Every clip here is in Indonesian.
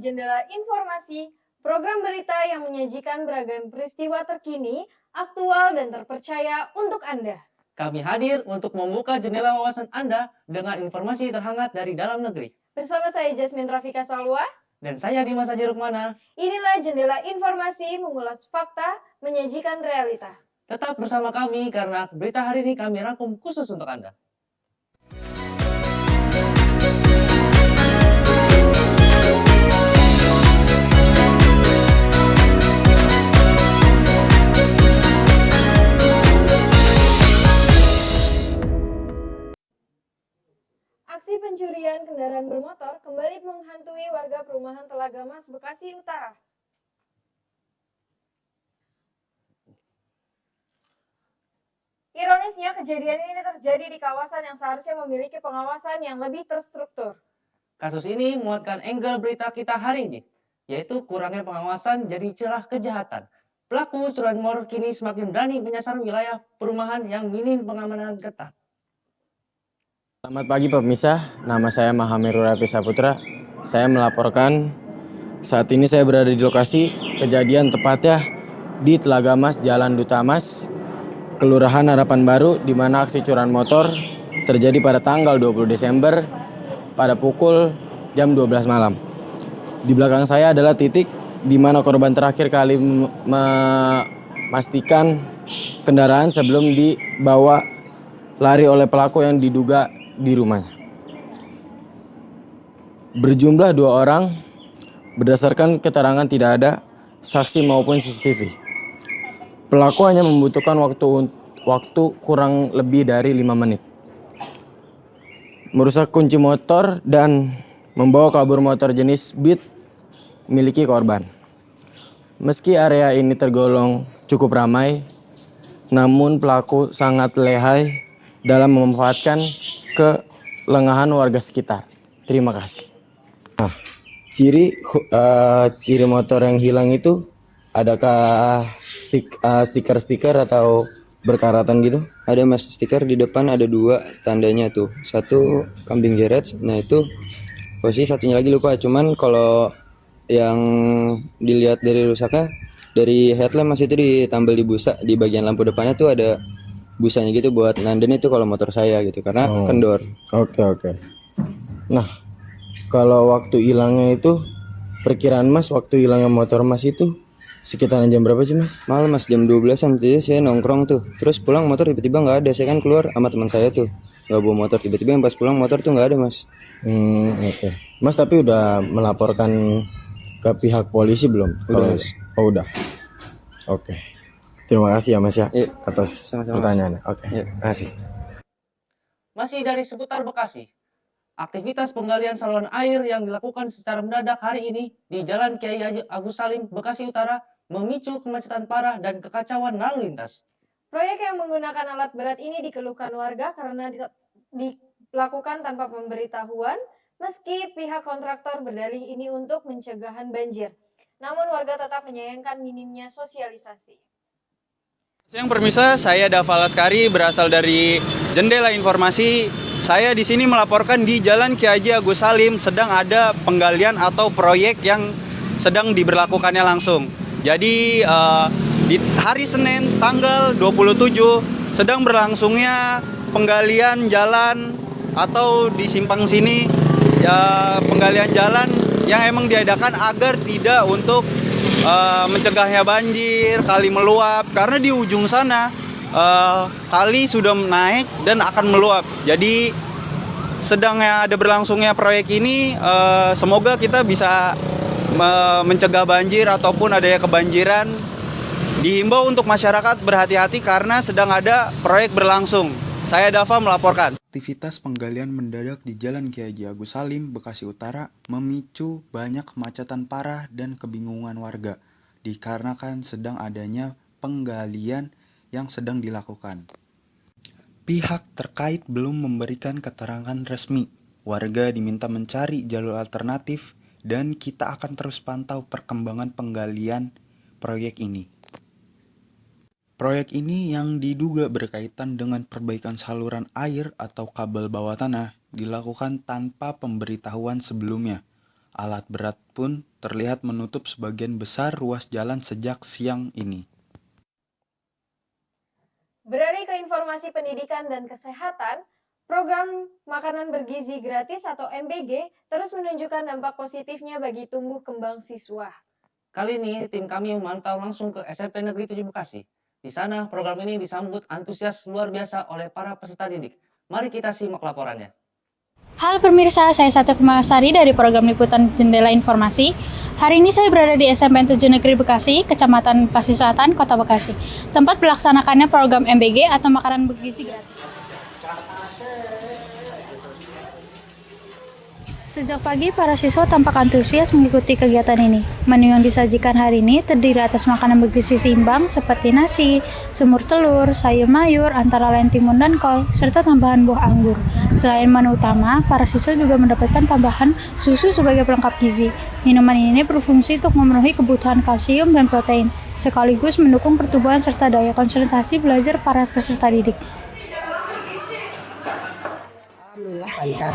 Jendela Informasi, program berita yang menyajikan beragam peristiwa terkini, aktual, dan terpercaya untuk Anda. Kami hadir untuk membuka jendela wawasan Anda dengan informasi terhangat dari dalam negeri. Bersama saya Jasmine Rafika Salwa. Dan saya Dimas Haji Rukmana. Inilah Jendela Informasi mengulas fakta, menyajikan realita. Tetap bersama kami karena berita hari ini kami rangkum khusus untuk Anda. Aksi pencurian kendaraan bermotor kembali menghantui warga perumahan Telaga Mas, Bekasi Utara. Ironisnya, kejadian ini terjadi di kawasan yang seharusnya memiliki pengawasan yang lebih terstruktur. Kasus ini memuatkan angle berita kita hari ini, yaitu kurangnya pengawasan jadi celah kejahatan. Pelaku curanmor kini semakin berani menyasar wilayah perumahan yang minim pengamanan ketat. Selamat pagi pemirsa, nama saya Mahamirul Rapi Saputra. Saya melaporkan saat ini saya berada di lokasi kejadian tepatnya di Telaga Mas, Jalan Duta Mas, Kelurahan Harapan Baru, di mana aksi curian motor terjadi pada tanggal 20 Desember pada pukul jam 12 malam. Di belakang saya adalah titik di mana korban terakhir kali memastikan kendaraan sebelum dibawa lari oleh pelaku yang diduga di rumahnya. Berjumlah 2 orang, berdasarkan keterangan tidak ada saksi maupun CCTV. Pelaku hanya membutuhkan waktu kurang lebih dari 5 menit. Merusak kunci motor dan membawa kabur motor jenis Beat miliki korban. Meski area ini tergolong cukup ramai, namun pelaku sangat lihai dalam memanfaatkan kelengahan warga sekitar. Terima kasih. Nah, ciri motor yang hilang itu adakah stiker atau berkaratan gitu? Ada mas, stiker di depan ada 2 tandanya tuh. Satu kambing jeret, nah itu posisi satunya lagi lupa. Cuman kalau yang dilihat dari rusaknya, dari headlamp mas itu ditambal di busa, di bagian lampu depannya tuh ada busanya gitu buat nanden itu kalau motor saya gitu, karena kendor. Oke. Nah, kalau waktu hilangnya itu, perkiraan mas waktu hilangnya motor mas itu sekitaran jam berapa sih mas? Malam mas, jam 12-an. Jadi saya nongkrong tuh, terus pulang motor tiba-tiba nggak ada. Saya kan keluar sama teman saya tuh, nggak bawa motor, tiba-tiba yang pas pulang motor tuh nggak ada mas. Oke. Mas tapi udah melaporkan ke pihak polisi belum? Udah mas. Oh udah. Oke. Terima kasih ya mas ya, atas Sama-sama, pertanyaannya. Oke. Terima kasih. Masih dari seputar Bekasi, aktivitas penggalian saluran air yang dilakukan secara mendadak hari ini di Jalan Kiai Haji Agus Salim, Bekasi Utara memicu kemacetan parah dan kekacauan lalu lintas. Proyek yang menggunakan alat berat ini dikeluhkan warga karena dilakukan tanpa pemberitahuan, meski pihak kontraktor berdalih ini untuk pencegahan banjir. Namun warga tetap menyayangkan minimnya sosialisasi. Yang permisa, saya Dava Laskari berasal dari Jendela Informasi. Saya di sini melaporkan di Jalan Kiai Haji Agus Salim sedang ada penggalian atau proyek yang sedang diberlakukannya langsung. Jadi di hari Senin tanggal 27 sedang berlangsungnya penggalian jalan atau di simpang sini ya, penggalian jalan yang emang diadakan agar tidak untuk mencegahnya banjir, kali meluap, karena di ujung sana kali sudah naik dan akan meluap. Jadi sedangnya ada berlangsungnya proyek ini, semoga kita bisa mencegah banjir ataupun adanya kebanjiran. Dihimbau untuk masyarakat berhati-hati karena sedang ada proyek berlangsung. Saya Dava melaporkan. Aktivitas penggalian mendadak di Jalan Kiai Haji Agus Salim, Bekasi Utara memicu banyak kemacetan parah dan kebingungan warga dikarenakan sedang adanya penggalian yang sedang dilakukan. Pihak terkait belum memberikan keterangan resmi. Warga diminta mencari jalur alternatif dan kita akan terus pantau perkembangan penggalian proyek ini. Proyek ini yang diduga berkaitan dengan perbaikan saluran air atau kabel bawah tanah dilakukan tanpa pemberitahuan sebelumnya. Alat berat pun terlihat menutup sebagian besar ruas jalan sejak siang ini. Beralih ke informasi pendidikan dan kesehatan, program makanan bergizi gratis atau MBG terus menunjukkan dampak positifnya bagi tumbuh kembang siswa. Kali ini tim kami memantau langsung ke SMP Negeri 7 Bekasi. Di sana program ini disambut antusias luar biasa oleh para peserta didik. Mari kita simak laporannya. Halo pemirsa, saya Satya Kumalasari dari program liputan Jendela Informasi. Hari ini saya berada di SMP 7 Negeri Bekasi, Kecamatan Bekasi Selatan, Kota Bekasi. Tempat pelaksanakannya program MBG atau makanan bergizi gratis. Sejak pagi, para siswa tampak antusias mengikuti kegiatan ini. Menu yang disajikan hari ini terdiri atas makanan bergizi seimbang seperti nasi, semur telur, sayur mayur, antara lain timun dan kol, serta tambahan buah anggur. Selain menu utama, para siswa juga mendapatkan tambahan susu sebagai pelengkap gizi. Minuman ini berfungsi untuk memenuhi kebutuhan kalsium dan protein, sekaligus mendukung pertumbuhan serta daya konsentrasi belajar para peserta didik. Alhamdulillah lancar.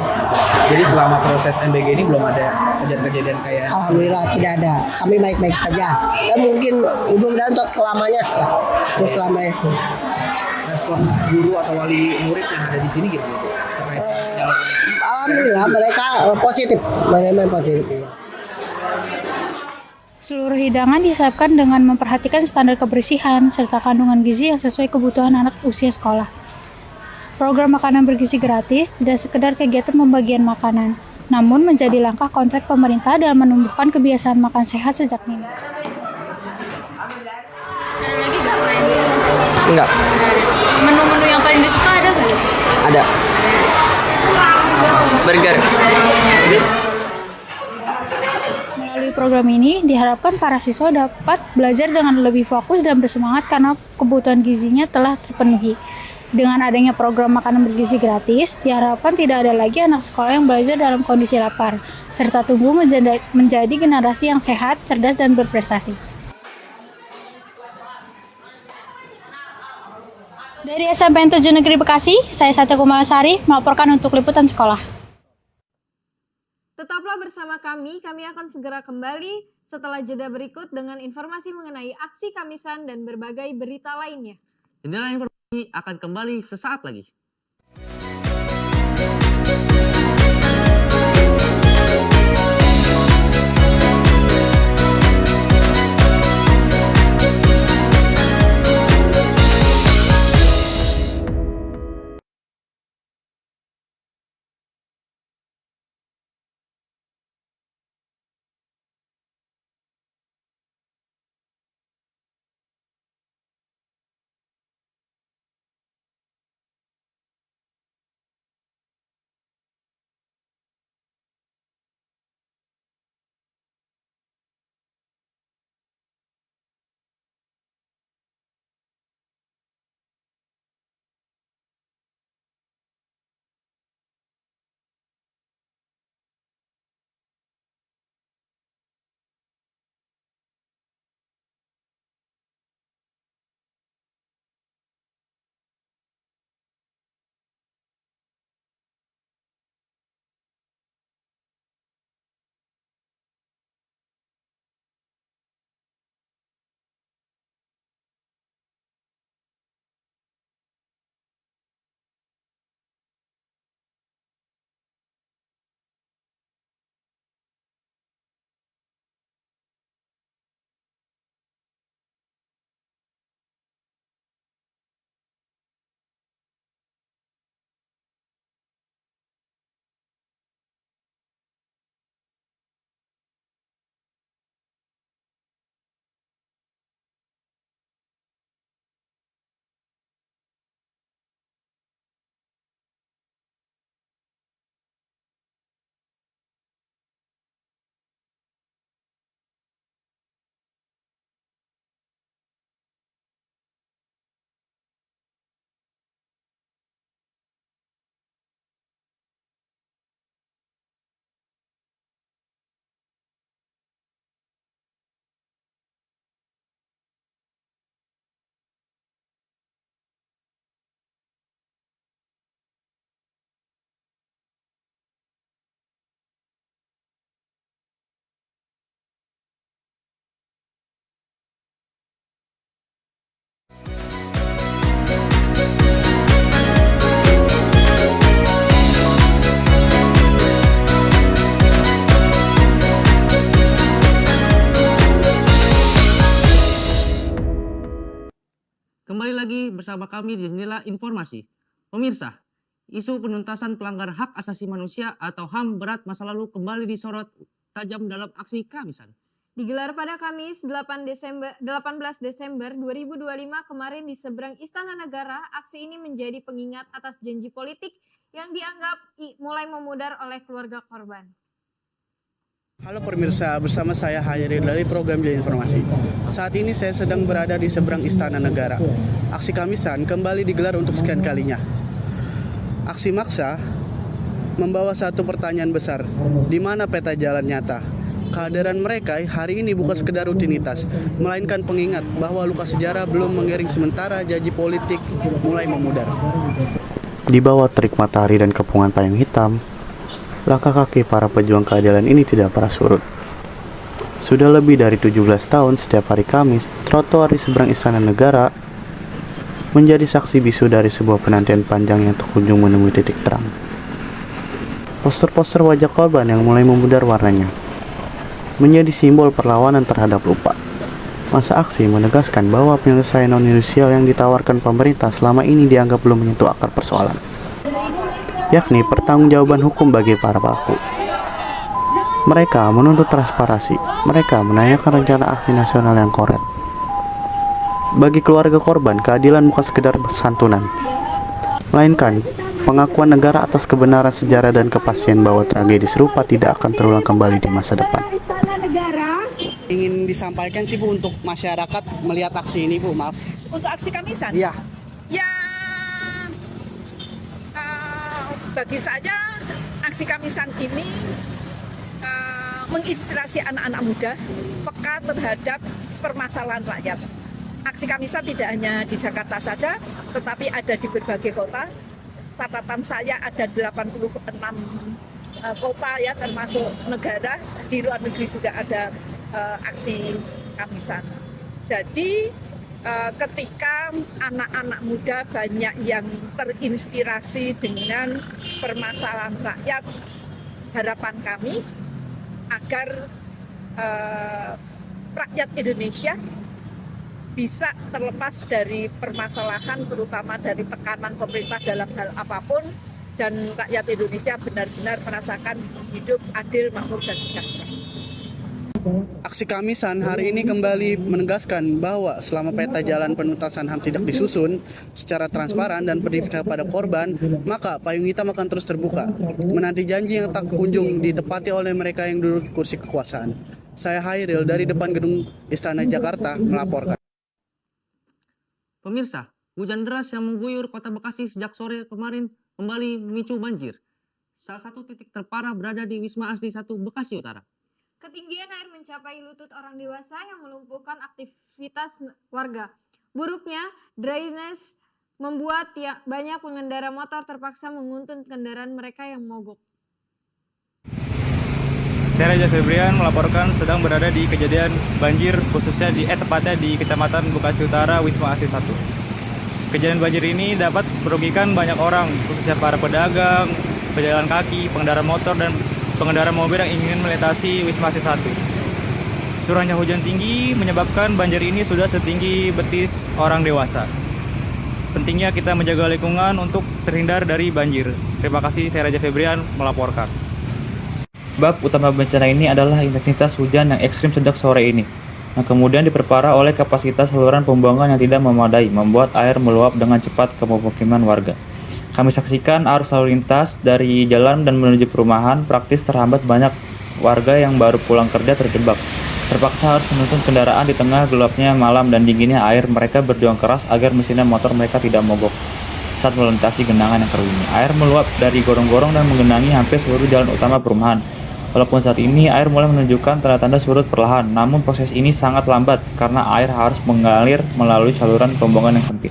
Jadi selama proses MBG ini belum ada kejadian-kejadian kayak Alhamdulillah tidak ada. Kami baik-baik saja. Dan mungkin mudah-mudahan untuk selamanya lah. Untuk selamanya. respon guru atau wali murid yang ada di sini gimana Bu? Terkait Alhamdulillah mereka positif. Mereka positif. Seluruh hidangan disiapkan dengan memperhatikan standar kebersihan serta kandungan gizi yang sesuai kebutuhan anak usia sekolah. Program makanan bergizi gratis tidak sekedar kegiatan pembagian makanan, namun menjadi langkah kontrak pemerintah dalam menumbuhkan kebiasaan makan sehat sejak dini. Ada lagi nggak selain itu? Enggak, Menu-menu yang paling disuka ada nggak? ada. Burger. Melalui program ini, diharapkan para siswa dapat belajar dengan lebih fokus dan bersemangat karena kebutuhan gizinya telah terpenuhi. Dengan adanya program makanan bergizi gratis, diharapkan tidak ada lagi anak sekolah yang belajar dalam kondisi lapar, serta tumbuh menjadi generasi yang sehat, cerdas, dan berprestasi. Dari SMPN 7 Negeri Bekasi, saya Satya Kumalasari melaporkan untuk liputan sekolah. Tetaplah bersama kami akan segera kembali setelah jeda berikut dengan informasi mengenai aksi Kamisan dan berbagai berita lainnya. Jendela Informasi akan kembali sesaat lagi. bersama kami di Jendela Informasi. Pemirsa, isu penuntasan pelanggaran hak asasi manusia atau HAM berat masa lalu kembali disorot tajam dalam aksi Kamisan. Digelar pada Kamis 18 Desember 2025 kemarin di seberang Istana Negara, aksi ini menjadi pengingat atas janji politik yang dianggap mulai memudar oleh keluarga korban. Halo pemirsa, bersama saya Hairil dari program Jendela Informasi. Saat ini saya sedang berada di seberang Istana Negara. Aksi Kamisan kembali digelar untuk sekian kalinya. Aksi maksa membawa satu pertanyaan besar, di mana peta jalan nyata? Kehadiran mereka hari ini bukan sekedar rutinitas, melainkan pengingat bahwa luka sejarah belum mengiring sementara janji politik mulai memudar. Di bawah terik matahari dan kepungan payung hitam, langkah kaki para pejuang keadilan ini tidak pernah surut. Sudah lebih dari 17 tahun setiap hari Kamis, trotoar di seberang Istana Negara menjadi saksi bisu dari sebuah penantian panjang yang tak kunjung menemui titik terang. Poster-poster wajah korban yang mulai memudar warnanya menjadi simbol perlawanan terhadap lupa. Masa aksi menegaskan bahwa penyelesaian non-yudisial yang ditawarkan pemerintah selama ini dianggap belum menyentuh akar persoalan, yakni pertanggungjawaban hukum bagi para pelaku. Mereka menuntut transparansi, mereka menanyakan rencana aksi nasional yang koren. Bagi keluarga korban, keadilan bukan sekedar santunan, melainkan pengakuan negara atas kebenaran sejarah dan kepastian bahwa tragedi serupa tidak akan terulang kembali di masa depan. Ingin disampaikan sih Bu untuk masyarakat melihat aksi ini Bu, maaf. Untuk aksi Kamisan? Iya. Ya, bagi saya aksi Kamisan ini menginspirasi anak-anak muda peka terhadap permasalahan rakyat. Aksi Kamisan tidak hanya di Jakarta saja, tetapi ada di berbagai kota. Catatan saya ada 86 kota ya, termasuk negara. Di luar negeri juga ada aksi Kamisan. Jadi ketika anak-anak muda banyak yang terinspirasi dengan permasalahan rakyat, harapan kami agar rakyat Indonesia bisa terlepas dari permasalahan, terutama dari tekanan pemerintah dalam hal apapun, dan rakyat Indonesia benar-benar merasakan hidup adil, makmur, dan sejahtera. Aksi Kamisan hari ini kembali menegaskan bahwa selama peta jalan penuntasan HAM tidak disusun secara transparan dan berdampak pada korban, maka payung hitam akan terus terbuka, menanti janji yang tak kunjung ditepati oleh mereka yang duduk di kursi kekuasaan. Saya Hairil dari depan gedung Istana Jakarta melaporkan. Pemirsa, hujan deras yang mengguyur kota Bekasi sejak sore kemarin kembali memicu banjir. Salah satu titik terparah berada di Wisma Asri 1 Bekasi Utara. Ketinggian air mencapai lutut orang dewasa yang melumpuhkan aktivitas warga. Buruknya, drainase membuat banyak pengendara motor terpaksa menguntun kendaraan mereka yang mogok. Saya Raja Febrian melaporkan sedang berada di kejadian banjir khususnya tepatnya di Kecamatan Bekasi Utara, Wisma Asri 1. Kejadian banjir ini dapat merugikan banyak orang, khususnya para pedagang, pejalan kaki, pengendara motor, dan pengendara mobil yang ingin melintasi Wisma Asri 1. Curahnya hujan tinggi menyebabkan banjir ini sudah setinggi betis orang dewasa. Pentingnya kita menjaga lingkungan untuk terhindar dari banjir. Terima kasih, saya Raja Febrian melaporkan. Bab utama bencana ini adalah intensitas hujan yang ekstrim sejak sore ini, yang kemudian diperparah oleh kapasitas saluran pembuangan yang tidak memadai, membuat air meluap dengan cepat ke pemukiman warga. Kami saksikan arus lalu lintas dari jalan dan menuju perumahan praktis terhambat, banyak warga yang baru pulang kerja terjebak. Terpaksa harus menuntun kendaraan di tengah gelapnya malam dan dinginnya air. Mereka berjuang keras agar mesin motor mereka tidak mogok saat melintasi genangan yang keruh ini. Air meluap dari gorong-gorong dan menggenangi hampir seluruh jalan utama perumahan. Walaupun saat ini air mulai menunjukkan tanda-tanda surut perlahan, namun proses ini sangat lambat karena air harus mengalir melalui saluran pembuangan yang sempit.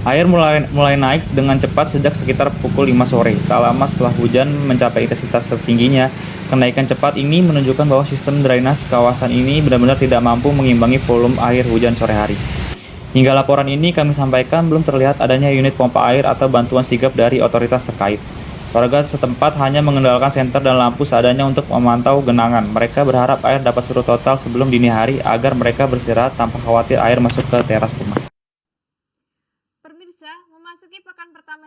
Air mulai naik dengan cepat sejak sekitar pukul 5 sore. Tak lama setelah hujan mencapai intensitas tertingginya, kenaikan cepat ini menunjukkan bahwa sistem drainase kawasan ini benar-benar tidak mampu mengimbangi volume air hujan sore hari. Hingga laporan ini kami sampaikan, belum terlihat adanya unit pompa air atau bantuan sigap dari otoritas terkait. Warga setempat hanya mengandalkan senter dan lampu seadanya untuk memantau genangan. Mereka berharap air dapat surut total sebelum dini hari agar mereka beristirahat tanpa khawatir air masuk ke teras rumah.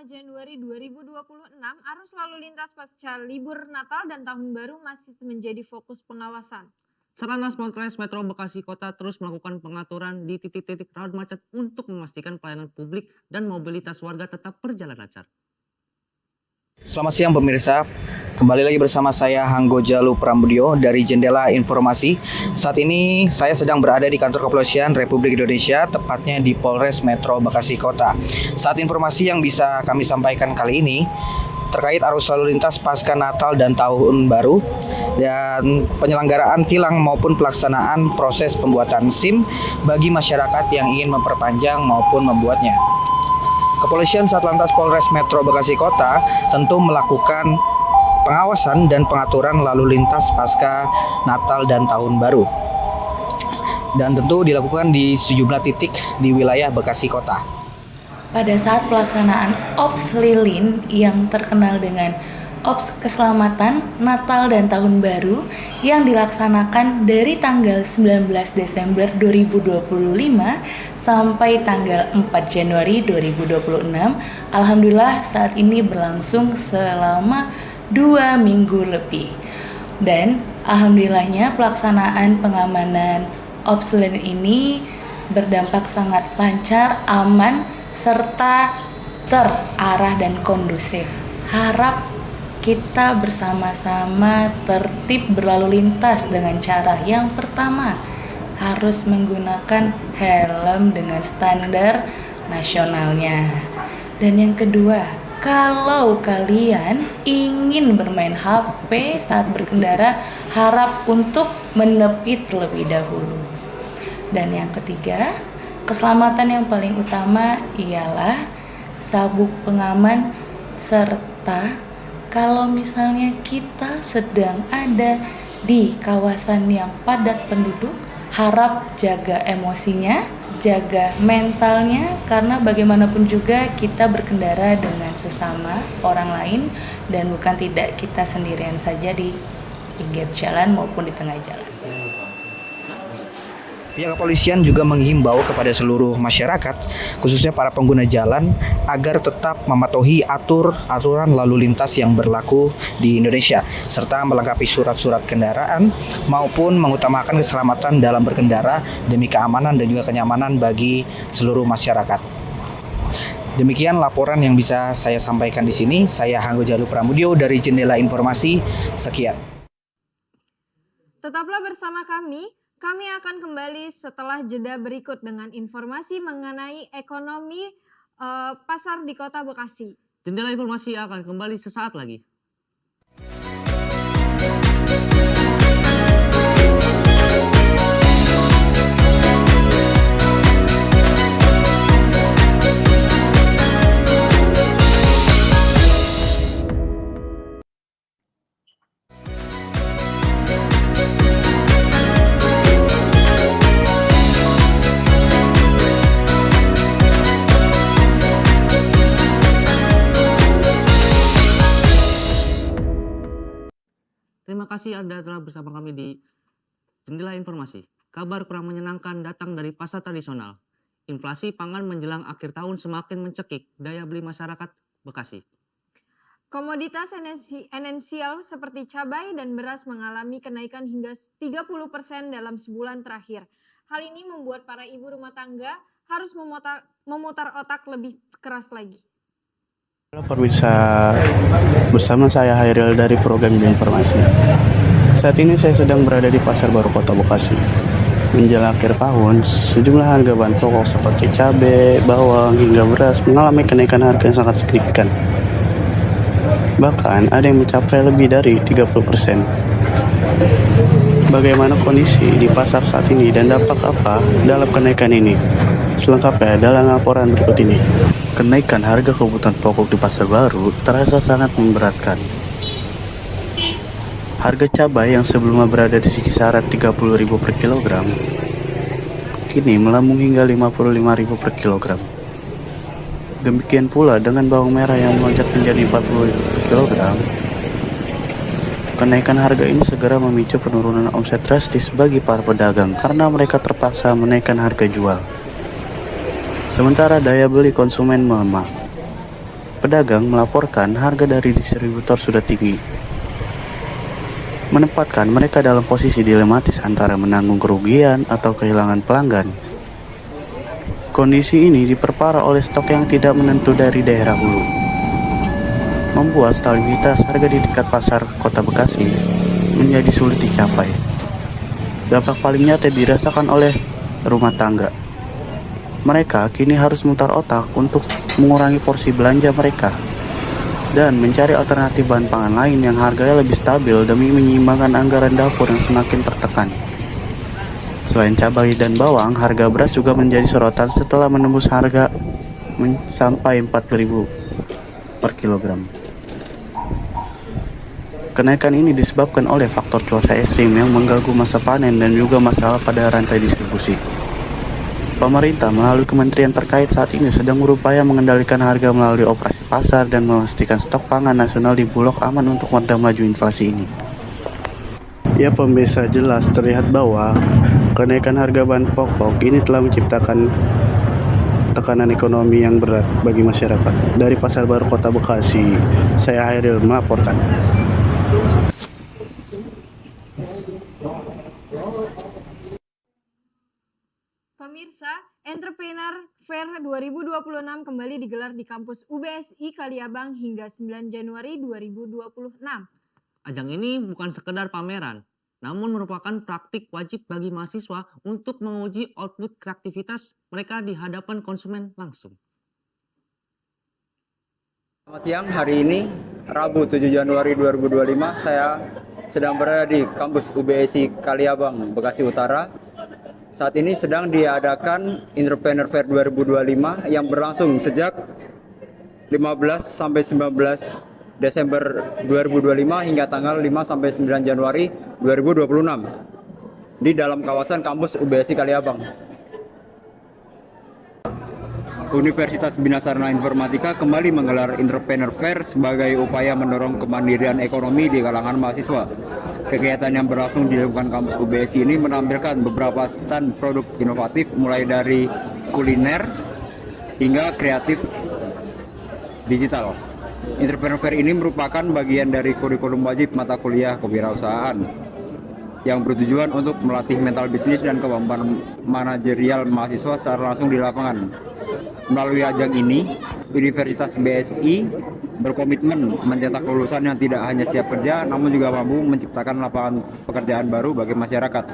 Januari 2026, arus lalu lintas pasca libur Natal dan Tahun Baru masih menjadi fokus pengawasan. Satlantas Polres Metro Bekasi Kota terus melakukan pengaturan di titik-titik rawan macet untuk memastikan pelayanan publik dan mobilitas warga tetap berjalan lancar. Selamat siang pemirsa, kembali lagi bersama saya Hanggo Jalu Pramudio dari Jendela Informasi. Saat ini saya sedang berada di kantor Kepolisian Republik Indonesia, tepatnya di Polres Metro Bekasi Kota. Saat informasi yang bisa kami sampaikan kali ini terkait arus lalu lintas pasca Natal dan Tahun Baru dan penyelenggaraan tilang maupun pelaksanaan proses pembuatan SIM bagi masyarakat yang ingin memperpanjang maupun membuatnya. Kepolisian Satlantas Polres Metro Bekasi Kota tentu melakukan pengawasan dan pengaturan lalu lintas pasca Natal dan Tahun Baru. Dan tentu dilakukan di sejumlah titik di wilayah Bekasi Kota. Pada saat pelaksanaan Ops Lilin yang terkenal dengan Ops Keselamatan Natal dan Tahun Baru yang dilaksanakan dari tanggal 19 Desember 2025 sampai tanggal 4 Januari 2026. Alhamdulillah saat ini berlangsung selama 2 minggu lebih. Dan alhamdulillahnya pelaksanaan pengamanan Ops Lilin ini berdampak sangat lancar, aman, serta terarah dan kondusif. Harap kita bersama-sama tertib berlalu lintas dengan cara yang pertama harus menggunakan helm dengan standar nasionalnya. Dan yang kedua, kalau kalian ingin bermain HP saat berkendara, harap untuk menepi terlebih dahulu. Dan yang ketiga, keselamatan yang paling utama ialah sabuk pengaman serta kalau misalnya kita sedang ada di kawasan yang padat penduduk, harap jaga emosinya, jaga mentalnya, karena bagaimanapun juga kita berkendara dengan sesama orang lain dan bukan tidak kita sendirian saja di pinggir jalan maupun di tengah jalan. Pihak kepolisian juga menghimbau kepada seluruh masyarakat, khususnya para pengguna jalan, agar tetap mematuhi aturan lalu lintas yang berlaku di Indonesia, serta melengkapi surat-surat kendaraan maupun mengutamakan keselamatan dalam berkendara demi keamanan dan juga kenyamanan bagi seluruh masyarakat. Demikian laporan yang bisa saya sampaikan di sini. Saya Hanggo Jalu Pramudio dari Jendela Informasi. Sekian. Tetaplah bersama kami. Kami akan kembali setelah jeda berikut dengan informasi mengenai ekonomi pasar di Kota Bekasi. Jendela Informasi akan kembali sesaat lagi. Terima kasih Anda telah bersama kami di Jendela Informasi. Kabar kurang menyenangkan datang dari pasar tradisional. Inflasi pangan menjelang akhir tahun semakin mencekik daya beli masyarakat Bekasi. Komoditas esensial seperti cabai dan beras mengalami kenaikan hingga 30% dalam sebulan terakhir. Hal ini membuat para ibu rumah tangga harus memutar otak lebih keras lagi. Halo pemirsa, bersama saya Hairil dari program Jendela Informasi. Saat ini saya sedang berada di Pasar Baru Kota Bekasi. Menjelang akhir tahun, sejumlah harga bahan pokok seperti cabai, bawang, hingga beras mengalami kenaikan harga yang sangat signifikan. Bahkan ada yang mencapai lebih dari 30%. Bagaimana kondisi di pasar saat ini dan dampak apa dalam kenaikan ini? Selengkapnya dalam laporan berikut ini. Kenaikan harga kebutuhan pokok di Pasar Baru terasa sangat memberatkan. Harga cabai yang sebelumnya berada di kisaran 30.000 per kilogram, kini melambung hingga 55.000 per kilogram. Demikian pula dengan bawang merah yang melonjak menjadi 40.000 per kilogram. Kenaikan harga ini segera memicu penurunan omset drastis bagi para pedagang karena mereka terpaksa menaikkan harga jual. Sementara daya beli konsumen melemah. Pedagang melaporkan harga dari distributor sudah tinggi, menempatkan mereka dalam posisi dilematis antara menanggung kerugian atau kehilangan pelanggan. Kondisi ini diperparah oleh stok yang tidak menentu dari daerah hulu, membuat stabilitas harga di tingkat pasar Kota Bekasi menjadi sulit dicapai. Dampak paling nyata dirasakan oleh rumah tangga. Mereka kini harus mutar otak untuk mengurangi porsi belanja mereka dan mencari alternatif bahan pangan lain yang harganya lebih stabil demi menyeimbangkan anggaran dapur yang semakin tertekan. Selain cabai dan bawang, harga beras juga menjadi sorotan setelah menembus harga sampai 4.000 per kilogram. Kenaikan ini disebabkan oleh faktor cuaca ekstrim yang mengganggu masa panen dan juga masalah pada rantai distribusi. Pemerintah melalui kementerian terkait saat ini sedang berupaya mengendalikan harga melalui operasi pasar dan memastikan stok pangan nasional di Bulog aman untuk meredam laju inflasi ini. Ya pemirsa, jelas terlihat bahwa kenaikan harga bahan pokok ini telah menciptakan tekanan ekonomi yang berat bagi masyarakat. Dari Pasar Baru Kota Bekasi, saya Hairil melaporkan. Pemirsa, Entrepreneur Fair 2026 kembali digelar di kampus UBSI Kaliabang hingga 9 Januari 2026. Ajang ini bukan sekedar pameran, namun merupakan praktik wajib bagi mahasiswa untuk menguji output kreativitas mereka di hadapan konsumen langsung. Selamat siang, hari ini Rabu 7 Januari 2025 saya sedang berada di kampus UBSI Kaliabang, Bekasi Utara. Saat ini sedang diadakan Entrepreneur Fair 2025 yang berlangsung sejak 15 sampai 19 Desember 2025 hingga tanggal 5 sampai 9 Januari 2026 di dalam kawasan kampus UBSI Kaliabang. Universitas Bina Sarana Informatika kembali menggelar Entrepreneur Fair sebagai upaya mendorong kemandirian ekonomi di kalangan mahasiswa. Kegiatan yang berlangsung di lingkungan kampus UBSI ini menampilkan beberapa stand produk inovatif mulai dari kuliner hingga kreatif digital. Entrepreneur Fair ini merupakan bagian dari kurikulum wajib mata kuliah kewirausahaan yang bertujuan untuk melatih mental bisnis dan kemampuan manajerial mahasiswa secara langsung di lapangan. Melalui ajang ini, Universitas BSI berkomitmen mencetak lulusan yang tidak hanya siap kerja, namun juga mampu menciptakan lapangan pekerjaan baru bagi masyarakat.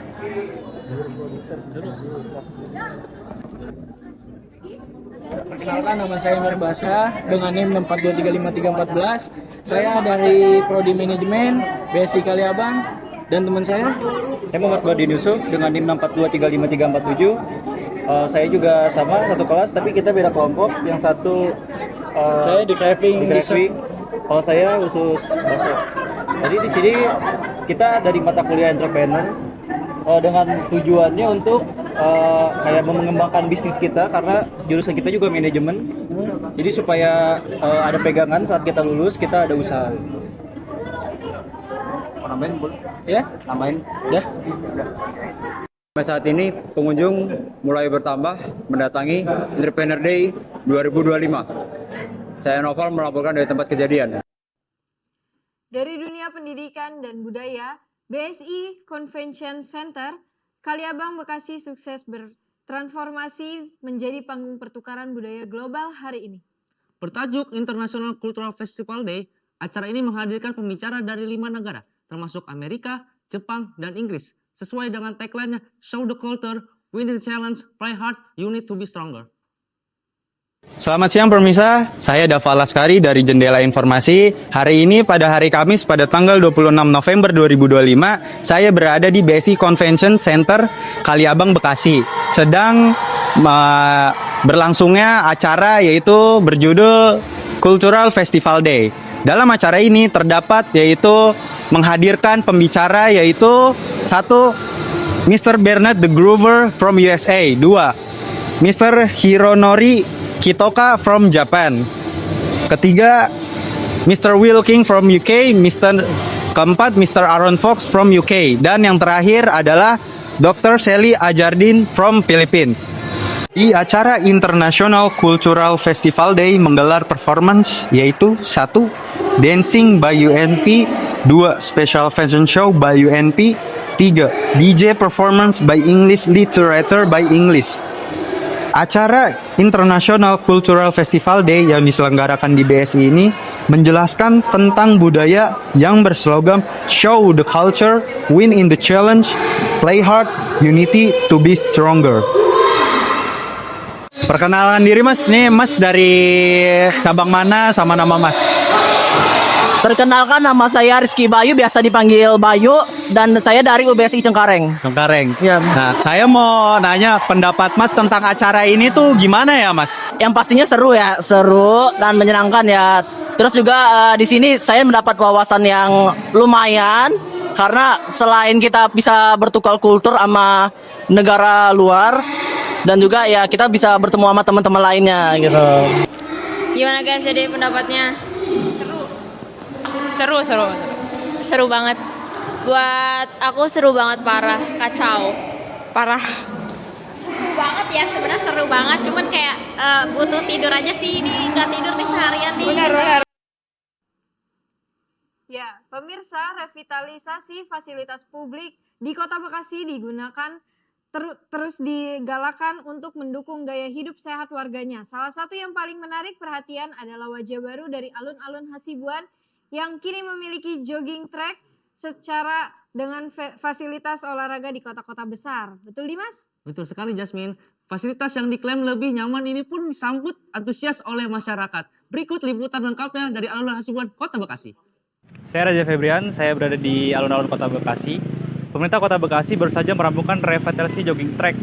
Perkenalkan, nama saya Mir Basa dengan NIM 642353314. Saya dari Prodi Manajemen BSI Kaliabang dan teman saya Muhammad Badin Yusuf dengan NIM 642353347. Saya juga sama satu kelas tapi kita beda kelompok. Yang satu saya di craving. Kalau saya khusus bakso. Jadi di sini kita dari mata kuliah entrepreneur dengan tujuannya untuk kayak mengembangkan bisnis kita karena jurusan kita juga manajemen. Jadi supaya ada pegangan saat kita lulus, kita ada usaha. Nambahin boleh? Ya? Nambahin? Ya? Udah. Saat ini pengunjung mulai bertambah mendatangi Entrepreneur Day 2025. Saya Noval melaporkan dari tempat kejadian. Dari dunia pendidikan dan budaya, BSI Convention Center Kaliabang Bekasi sukses bertransformasi menjadi panggung pertukaran budaya global hari ini. Bertajuk International Cultural Festival Day, acara ini menghadirkan pembicara dari 5 negara, termasuk Amerika, Jepang, dan Inggris. Sesuai dengan tagline-nya, Show the Culture, Win the Challenge, Play Hard, You Need to Be Stronger. Selamat siang pemirsa, saya Dava Laskari dari Jendela Informasi. Hari ini pada hari Kamis pada tanggal 26 November 2025, saya berada di BSI Convention Center Kaliabang Bekasi. Sedang berlangsungnya acara yaitu berjudul Cultural Festival Day. Dalam acara ini terdapat yaitu menghadirkan pembicara yaitu 1. Mr. Bernard de Groover from USA. 2. Mr. Hironori Kitoka from Japan. 3. Mr. Will King from UK. Keempat, Mr. Aaron Fox from UK. Dan yang terakhir adalah Dr. Sally Ajardin from Philippines. Di acara International Cultural Festival Day menggelar performance yaitu 1. Dancing by UNP, 2. Special Fashion Show by UNP, 3. DJ Performance by English Literature by English. Acara International Cultural Festival Day yang diselenggarakan di BSI ini menjelaskan tentang budaya yang berslogan Show the Culture, Win in the Challenge, Play Hard, Unity to be Stronger. Perkenalan diri Mas, nih Mas dari cabang mana sama nama Mas? Perkenalkan, nama saya Rizky Bayu, biasa dipanggil Bayu, dan saya dari UBSI Cengkareng. Cengkareng. Ya. Nah, saya mau nanya pendapat Mas tentang acara ini tuh gimana ya, Mas? Yang pastinya seru ya, seru dan menyenangkan ya. Terus juga di sini saya mendapat wawasan yang lumayan, karena selain kita bisa bertukar kultur sama negara luar, dan juga ya kita bisa bertemu sama teman-teman lainnya gitu. Gimana guys, jadi pendapatnya? Seru banget. Buat aku seru banget, parah, kacau. Parah. Seru banget ya, sebenarnya seru banget. Cuman kayak butuh tidur aja sih, ini nggak tidur nih seharian nih. Benar. Ya, pemirsa, revitalisasi fasilitas publik di Kota Bekasi digunakan terus digalakan untuk mendukung gaya hidup sehat warganya. Salah satu yang paling menarik perhatian adalah wajah baru dari alun-alun Hasibuan yang kini memiliki jogging track secara dengan fasilitas olahraga di kota-kota besar. Betul, Dimas? Betul sekali, Jasmine. Fasilitas yang diklaim lebih nyaman ini pun disambut antusias oleh masyarakat. Berikut liputan lengkapnya dari alun-alun Hasibuan, Kota Bekasi. Saya Raja Febrian, saya berada di alun-alun Kota Bekasi. Pemerintah Kota Bekasi baru saja merampungkan revitalisasi jogging track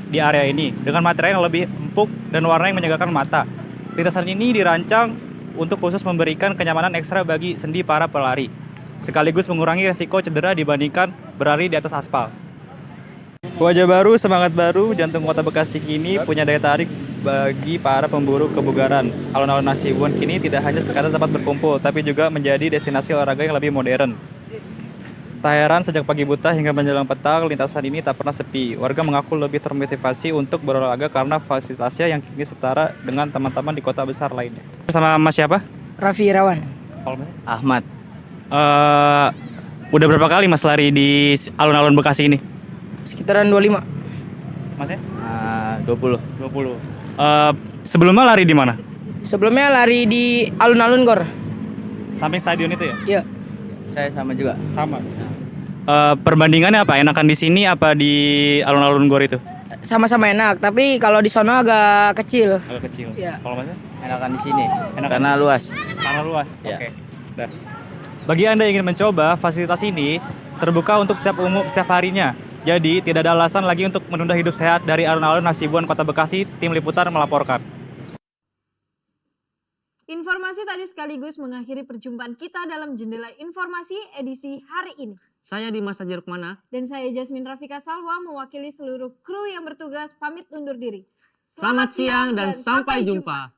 di area ini dengan material yang lebih empuk dan warna yang menyegarkan mata. Lintasan ini dirancang untuk khusus memberikan kenyamanan ekstra bagi sendi para pelari, sekaligus mengurangi resiko cedera dibandingkan berlari di atas aspal. Wajah baru, semangat baru, jantung Kota Bekasi kini punya daya tarik bagi para pemburu kebugaran. Alun-alun Hasibuan kini tidak hanya sekadar tempat berkumpul, tapi juga menjadi destinasi olahraga yang lebih modern. Tak heran sejak pagi buta hingga menjelang petang, lintasan ini tak pernah sepi. Warga mengaku lebih termotivasi untuk berolahraga karena fasilitasnya yang kini setara dengan teman-teman di kota besar lainnya. Sama Mas siapa? Raffi Irawan. Ahmad. Udah berapa kali Mas lari di alun-alun Bekasi ini? Sekitaran 25. Mas ya? 20. Sebelumnya lari di mana? Sebelumnya lari di alun-alun Gor. Samping stadion itu ya? Iya. Saya sama juga. Sama. Perbandingannya apa? Enakan di sini apa di alun-alun Gor itu? Sama-sama enak, tapi kalau di sono agak kecil. Agak kecil. Iya. Kalau Mas? Enakan di sini. Enakan. Karena luas. Karena luas. Ya. Oke. Dah. Bagi Anda yang ingin mencoba, fasilitas ini terbuka untuk setiap harinya. Jadi tidak ada alasan lagi untuk menunda hidup sehat. Dari alun-alun Hasibuan Kota Bekasi, tim liputan melaporkan. Informasi tadi sekaligus mengakhiri perjumpaan kita dalam Jendela Informasi edisi hari ini. Saya Dimas Rukmana. Dan saya Jasmine Rafika Salwa mewakili seluruh kru yang bertugas pamit undur diri. Selamat siang dan sampai jumpa.